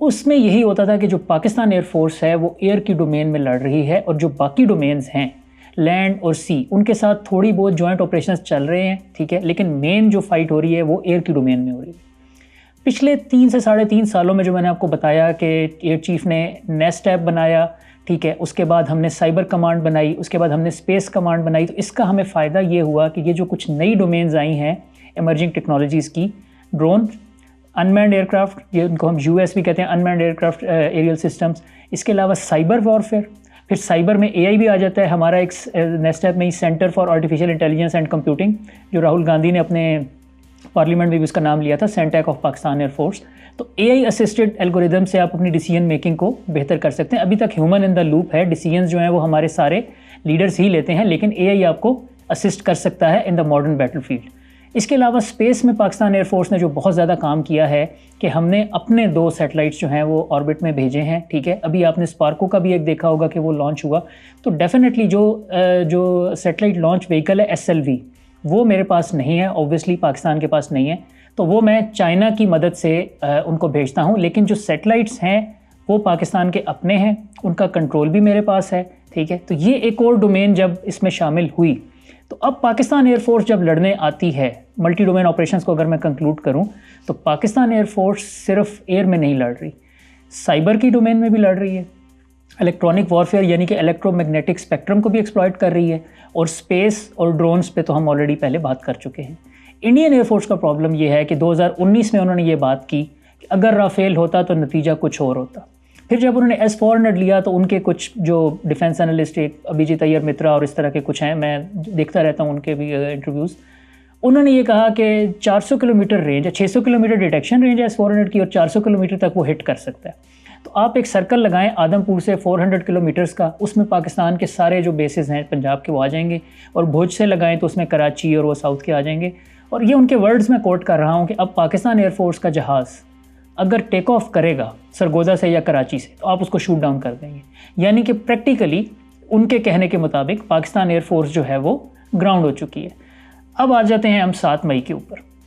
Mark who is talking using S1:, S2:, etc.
S1: उसमें यही होता था कि जो पाकिस्तान एयरफोर्स है वो एयर की डोमेन में लड़ रही है और जो बाकी डोमेन्स हैं लैंड और सी उनके साथ थोड़ी बहुत जॉइंट ऑपरेशंस चल रहे हैं, ठीक है, लेकिन मेन जो फाइट हो रही है वो एयर की डोमेन में हो रही है। पिछले 3 से 3.5 सालों में जो मैंने आपको बताया कि एयर चीफ ने नेस्ट ऐप बनाया, ठीक है, उसके बाद हमने साइबर कमांड बनाई, उसके बाद हमने स्पेस कमांड बनाई, तो इसका हमें फ़ायदा ये हुआ कि ये जो कुछ नई डोमेन्स आई हैं एमर्जिंग टेक्नोलॉजीज़ की, ड्रोन, अनमैन्ड एयरक्राफ्ट, ये उनको हम यूएस भी कहते हैं, अनमैन्ड एयरक्राफ्ट एरियल सिस्टम्स, इसके अलावा साइबर वॉरफेयर, फिर साइबर में एआई भी आ जाता है। हमारा एक नेस्ट ऐप में ही centre for artificial intelligence and computing, जो राहुल गांधी ने अपने पार्लियामेंट में भी उसका नाम लिया था, सेंटैक ऑफ पाकिस्तान एयरफोर्स। तो एआई असिस्टेड एल्गोरिदम से आप अपनी डिसीजन मेकिंग को बेहतर कर सकते हैं। अभी तक ह्यूमन इन द लूप है, डिसीजंस जो हैं वो हमारे सारे लीडर्स ही लेते हैं, लेकिन एआई आपको असिस्ट कर सकता है इन द मॉडर्न बैटलफील्ड। इसके अलावा स्पेस में पाकिस्तान एयरफोर्स ने जो बहुत ज़्यादा काम किया है कि हमने अपने 2 सैटेलाइट्स जो हैं वो ऑर्बिट में भेजे हैं, ठीक है। अभी आपने स्पार्को का भी एक देखा होगा कि वो लॉन्च हुआ। तो डेफिनेटली जो सैटेलाइट लॉन्च व्हीकल है SLV, वो मेरे पास नहीं है, ऑब्वियसली पाकिस्तान के पास नहीं है, तो वो मैं चाइना की मदद से उनको भेजता हूँ। लेकिन जो सैटेलाइट्स हैं वो पाकिस्तान के अपने हैं, उनका कंट्रोल भी मेरे पास है, ठीक है। तो ये एक और डोमेन जब इसमें शामिल हुई, तो अब पाकिस्तान एयरफोर्स जब लड़ने आती है मल्टी डोमेन ऑपरेशंस को अगर मैं कंक्लूड करूं, तो पाकिस्तान एयरफोर्स सिर्फ एयर में नहीं लड़ रही, साइबर की डोमेन में भी लड़ रही है, इलेक्ट्रॉनिक वॉरफेयर यानी कि इलेक्ट्रोमैग्नेटिक स्पेक्ट्रम को भी एक्सप्लॉइट कर रही है, और स्पेस और ड्रोन्स पे तो हम ऑलरेडी पहले बात कर चुके हैं। इंडियन एयरफोर्स का प्रॉब्लम ये है कि 2019 में उन्होंने ये बात की कि अगर राफेल होता तो नतीजा कुछ और होता। फिर जब उन्होंने S-400 लिया तो उनके कुछ जो डिफेंस एनालिस्ट, एक अभिजीत अय्यर मित्रा और इस तरह के कुछ हैं, मैं देखता रहता हूँ उनके भी इंटरव्यूज़, उन्होंने ये कहा कि 400 किलोमीटर रेंज है, 600 किलोमीटर डिटेक्शन रेंज है S-400 की और 400 किलोमीटर तक वो हिट कर सकता है। तो आप एक सर्कल लगाएं आदमपुर से 400 किलोमीटर्स का, उसमें पाकिस्तान के सारे जो बेसिस हैं पंजाब के वो आ जाएंगे, और भुज से लगाएं तो उसमें कराची और वो साउथ के आ जाएंगे। और ये उनके वर्ड्स में कोट कर रहा हूँ कि अब पाकिस्तान एयरफोर्स का जहाज़ अगर टेक ऑफ करेगा सरगोदा से या कराची से, तो आप उसको शूट डाउन कर देंगे। यानी कि प्रैक्टिकली उनके कहने के मुताबिक पाकिस्तान एयरफोर्स जो है वो ग्राउंड हो चुकी है। अब आ जाते हैं हम 7 मई के ऊपर।